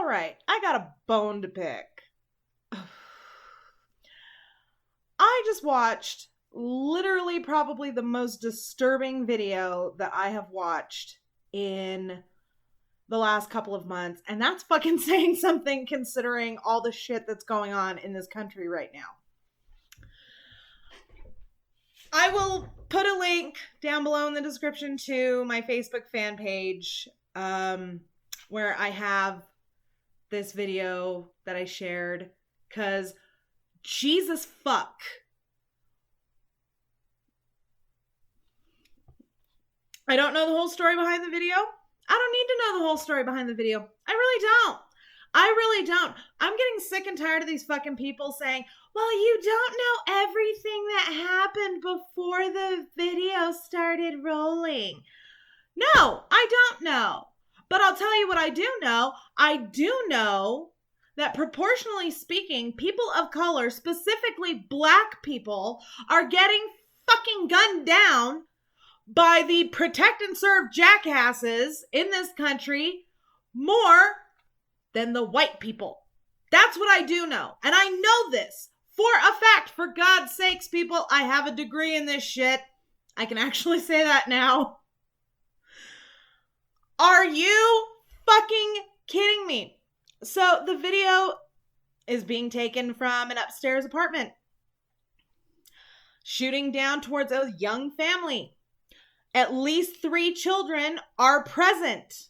right, I got a bone to pick. I just watched literally probably the most disturbing video that I have watched in the last couple of months. And that's fucking saying something considering all the shit that's going on in this country right now. I will put a link down below in the description to my Facebook fan page, where I have this video that I shared, because Jesus fuck. I don't know the whole story behind the video. I don't need to know the whole story behind the video. I really don't. I'm getting sick and tired of these fucking people saying, well, you don't know everything that happened before the video started rolling. No, I don't know. But I'll tell you what I do know. I do know that proportionally speaking, people of color, specifically black people, are getting fucking gunned down by the protect and serve jackasses in this country more than the white people. That's what I do know. And I know this for a fact. For God's sakes, people, I have a degree in this shit. I can actually say that now. Are you fucking kidding me? So the video is being taken from an upstairs apartment, shooting down towards a young family. At least 3 children are present.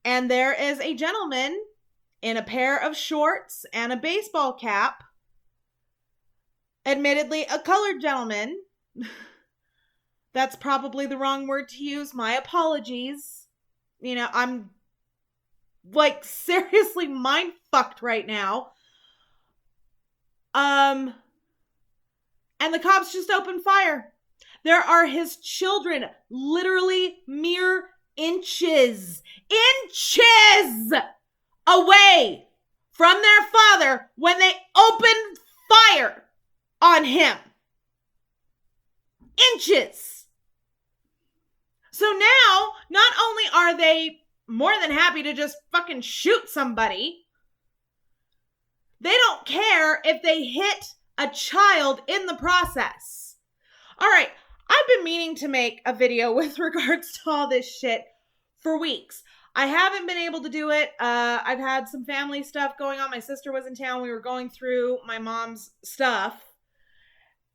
And there is a gentleman in a pair of shorts and a baseball cap. Admittedly, a colored gentleman. That's probably the wrong word to use. My apologies. You know, I'm like seriously mind fucked right now. And the cops just opened fire. There are his children, literally mere inches away from their father when they opened fire on him. Inches. So now, not only are they more than happy to just fucking shoot somebody, they don't care if they hit a child in the process. All right. I've been meaning to make a video with regards to all this shit for weeks. I haven't been able to do it. I've had some family stuff going on. My sister was in town. We were going through my mom's stuff.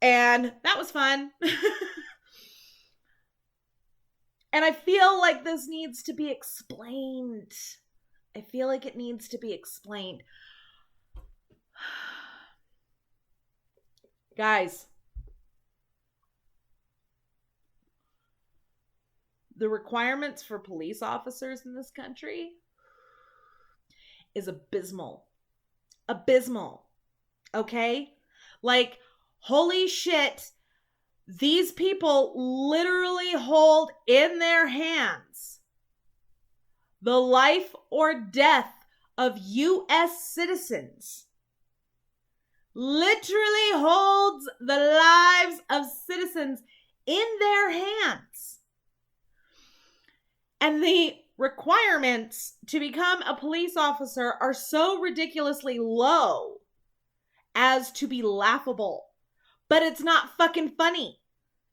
And that was fun. And I feel like this needs to be explained. I feel like it needs to be explained. Guys. The requirements for police officers in this country is abysmal. Abysmal. Okay? Like, holy shit. These people literally hold in their hands the life or death of U.S. citizens. Literally holds the lives of citizens in their hands. And the requirements to become a police officer are so ridiculously low as to be laughable. But it's not fucking funny.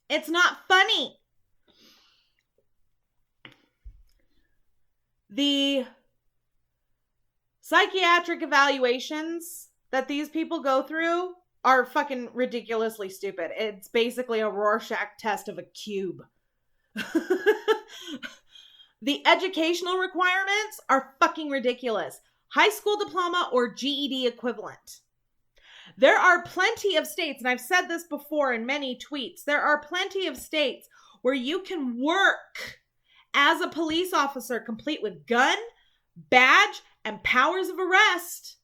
It's not funny. The psychiatric evaluations that these people go through are fucking ridiculously stupid. It's basically a Rorschach test of a cube. The educational requirements are fucking ridiculous. High school diploma or GED equivalent. There are plenty of states, and I've said this before in many tweets, there are plenty of states where you can work as a police officer complete with gun, badge, and powers of arrest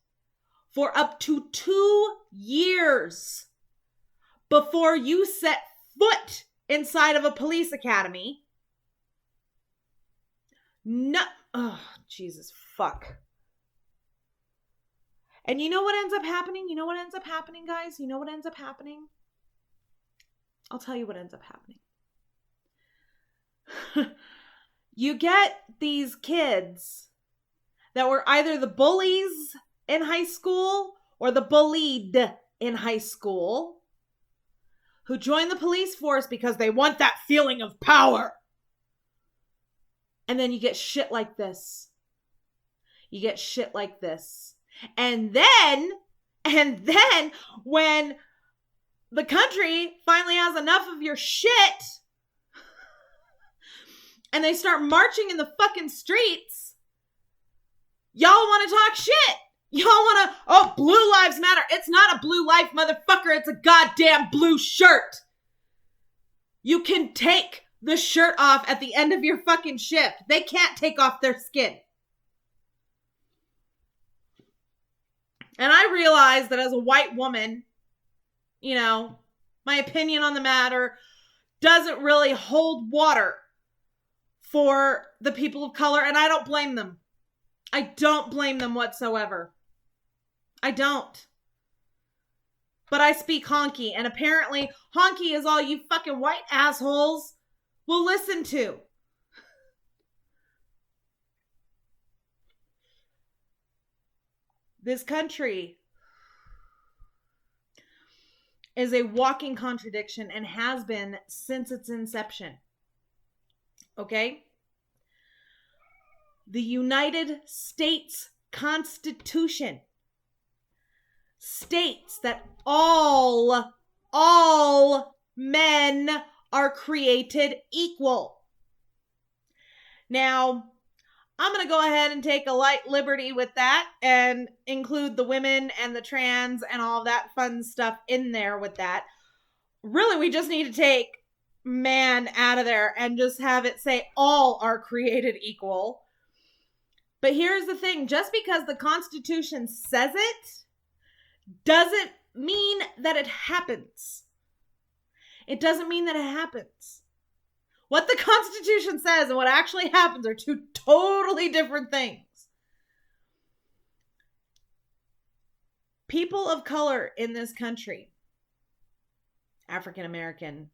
for up to 2 years before you set foot inside of a police academy. No, oh, Jesus, fuck. And you know what ends up happening? You know what ends up happening, guys? You know what ends up happening? I'll tell you what ends up happening. You get these kids that were either the bullies in high school or the bullied in high school, who join the police force because they want that feeling of power. And then you get shit like this. You get shit like this. And then when the country finally has enough of your shit and they start marching in the fucking streets, y'all want to talk shit. Y'all want to, oh, blue lives matter. It's not a blue life, motherfucker. It's a goddamn blue shirt. You can take the shirt off at the end of your fucking shift. They can't take off their skin. And I realize that as a white woman, you know, my opinion on the matter doesn't really hold water for the people of color, and I don't blame them. I don't blame them whatsoever. I don't. But I speak honky, and apparently honky is all you fucking white assholes will listen to. This country is a walking contradiction and has been since its inception. Okay? The United States Constitution states that all men are created equal. Now, I'm going to go ahead and take a light liberty with that and include the women and the trans and all that fun stuff in there with that. Really, we just need to take man out of there and just have it say all are created equal. But here's the thing. Just because the Constitution says it doesn't mean that it happens. It doesn't mean that it happens. What the Constitution says and what actually happens are two totally different things. People of color in this country, African American,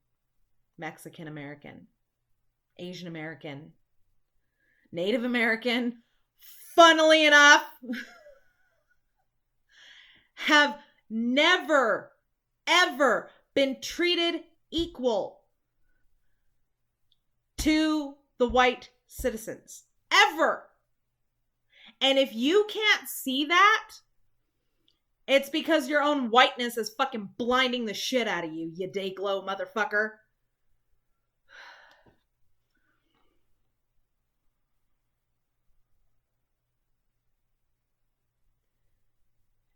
Mexican American, Asian American, Native American, funnily enough, have never, ever been treated equal to the white citizens. Ever. And if you can't see that, it's because your own whiteness is fucking blinding the shit out of you, you day glow motherfucker.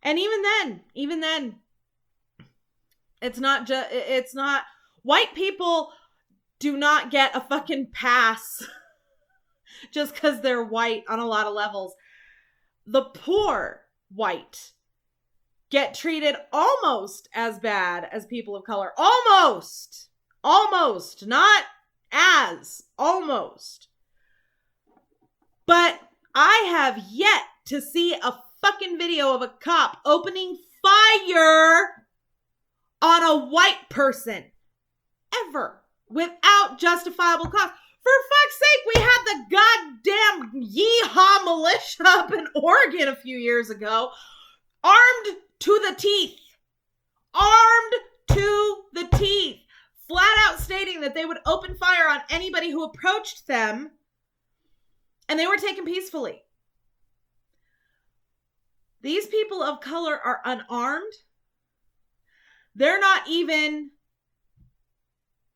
And even then, it's not, white people do not get a fucking pass just because they're white on a lot of levels. The poor white get treated almost as bad as people of color. Almost, not as, almost. But I have yet to see a fucking video of a cop opening fire on a white person. Ever. Without justifiable cause. For fuck's sake, we had the goddamn Yeehaw militia up in Oregon a few years ago. Armed to the teeth. Armed to the teeth. Flat out stating that they would open fire on anybody who approached them. And they were taken peacefully. These people of color are unarmed. They're not even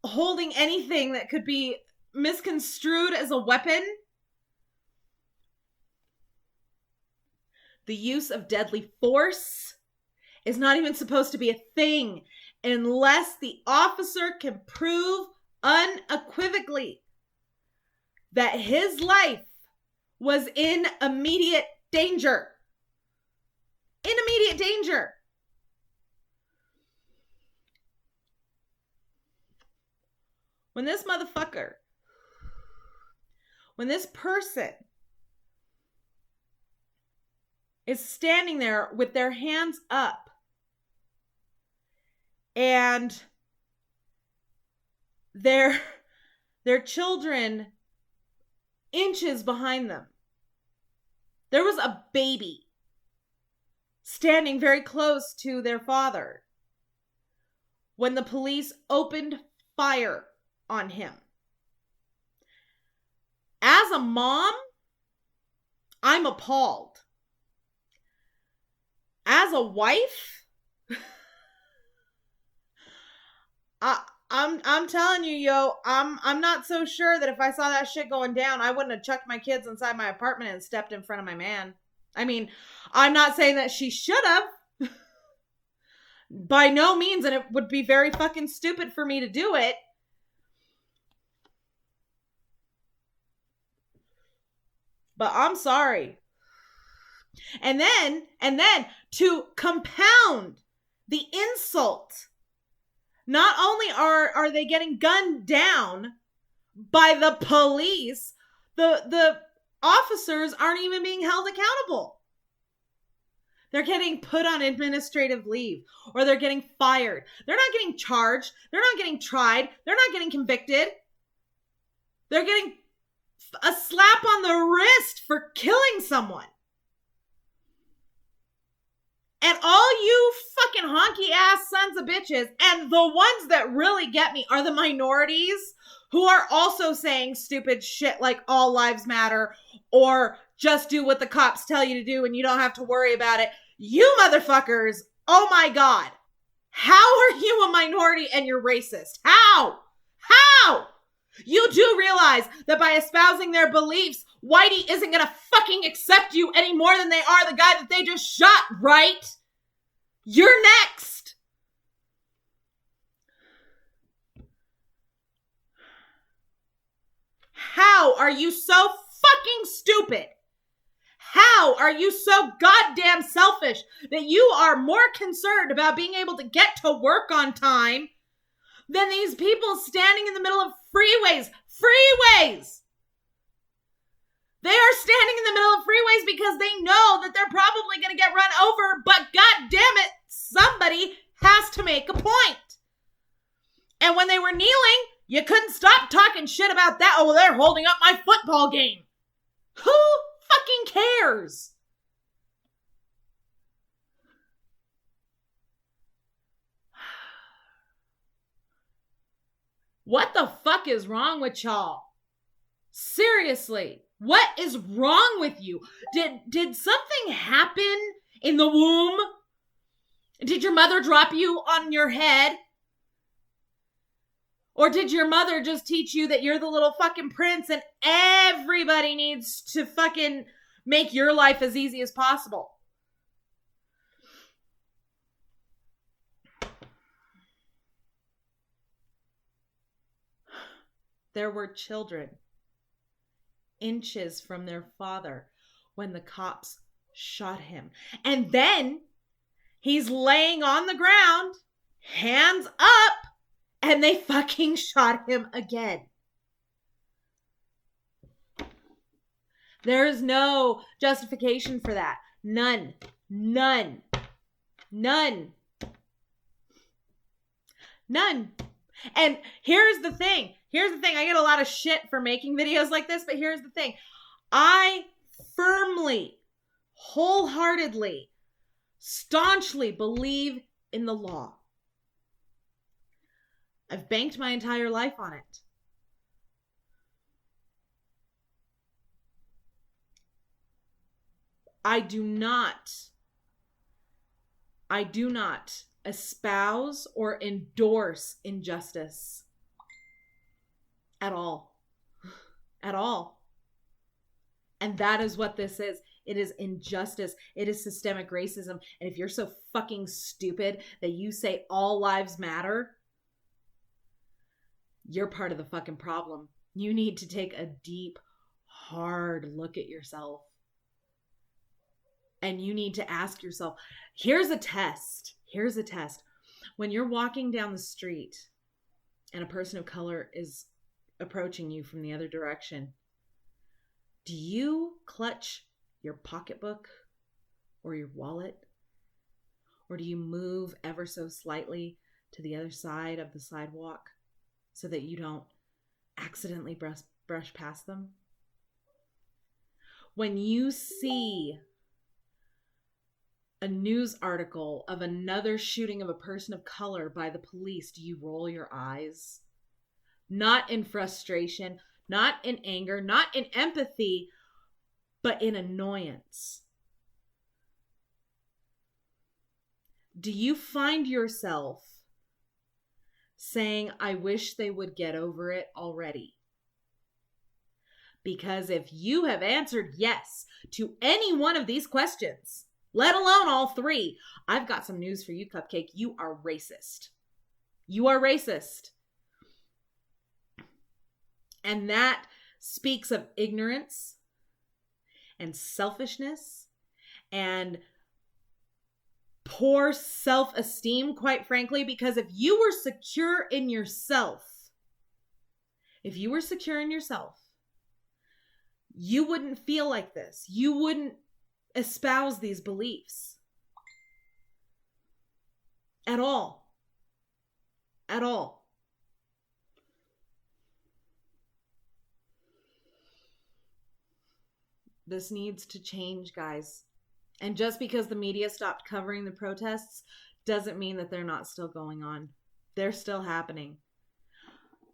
holding anything that could be misconstrued as a weapon. The use of deadly force is not even supposed to be a thing unless the officer can prove unequivocally that his life was in immediate danger. In immediate danger. When this motherfucker, when this person is standing there with their hands up and their children inches behind them, There was a baby standing very close to their father when the police opened fire on him. As a mom, I'm appalled. As a wife, I'm telling you, yo, I'm not so sure that if I saw that shit going down, I wouldn't have chucked my kids inside my apartment and stepped in front of my man. I mean, I'm not saying that she should have. By no means, and it would be very fucking stupid for me to do it. But I'm sorry. And then to compound the insult, not only are they getting gunned down by the police, the officers aren't even being held accountable. They're getting put on administrative leave, or they're getting fired. They're not getting charged. They're not getting tried. They're not getting convicted. They're getting a slap on the wrist for killing someone. And all you fucking honky ass sons of bitches, and the ones that really get me are the minorities who are also saying stupid shit like all lives matter or just do what the cops tell you to do and you don't have to worry about it. You motherfuckers, oh my God. How are you a minority and you're racist? How? You do realize that by espousing their beliefs, Whitey isn't going to fucking accept you any more than they are the guy that they just shot, right? You're next. How are you so fucking stupid? How are you so goddamn selfish that you are more concerned about being able to get to work on time than these people standing in the middle of freeways? They are standing in the middle of freeways because they know that they're probably going to get run over, but god damn it, somebody has to make a point. And when they were kneeling, you couldn't stop talking shit about that. Oh, well, they're holding up my football game. Who fucking cares? What the fuck is wrong with y'all? Seriously, what is wrong with you? Did something happen in the womb? Did your mother drop you on your head? Or did your mother just teach you that you're the little fucking prince and everybody needs to fucking make your life as easy as possible? There were children inches from their father when the cops shot him. And then he's laying on the ground, hands up, and they fucking shot him again. There is no justification for that. None. And here's the thing. I get a lot of shit for making videos like this, but here's the thing. I firmly, wholeheartedly, staunchly believe in the law. I've banked my entire life on it. I do not espouse or endorse injustice at all. And that is what this is. It is injustice. It is systemic racism. And if you're so fucking stupid that you say all lives matter, you're part of the fucking problem. You need to take a deep, hard look at yourself. And you need to ask yourself, here's a test. When you're walking down the street and a person of color is approaching you from the other direction, do you clutch your pocketbook or your wallet? Or do you move ever so slightly to the other side of the sidewalk so that you don't accidentally brush past them? When you see a news article of another shooting of a person of color by the police, do you roll your eyes? Not in frustration, not in anger, not in empathy, but in annoyance. Do you find yourself saying, I wish they would get over it already? Because if you have answered yes to any one of these questions, let alone all three, I've got some news for you, Cupcake. You are racist. You are racist. And that speaks of ignorance and selfishness and poor self-esteem, quite frankly, because if you were secure in yourself, you wouldn't feel like this. You wouldn't espouse these beliefs at all. At all. This needs to change, guys. And just because the media stopped covering the protests doesn't mean that they're not still going on. They're still happening.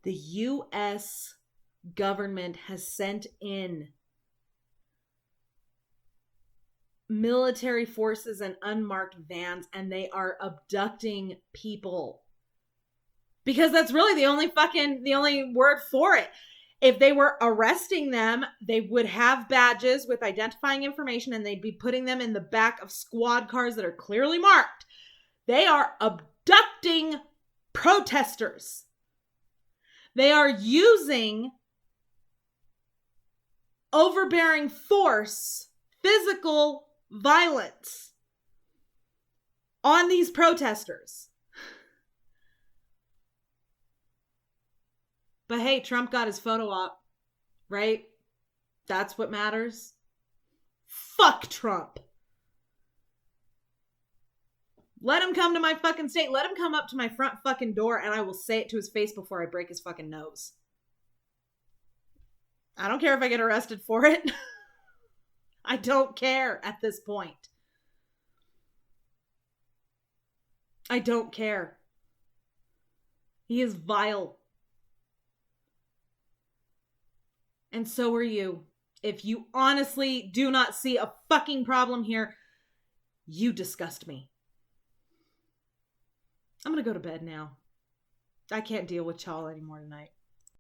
The U.S. government has sent in military forces and unmarked vans, and they are abducting people. Because that's really the only word for it. If they were arresting them, they would have badges with identifying information, and they'd be putting them in the back of squad cars that are clearly marked. They are abducting protesters. They are using overbearing force, physical violence on these protesters. But hey, Trump got his photo op, right? That's what matters. Fuck Trump. Let him come to my fucking state. Let him come up to my front fucking door, and I will say it to his face before I break his fucking nose. I don't care if I get arrested for it. I don't care at this point. I don't care. He is vile. And so are you. If you honestly do not see a fucking problem here, you disgust me. I'm gonna go to bed now. I can't deal with y'all anymore tonight.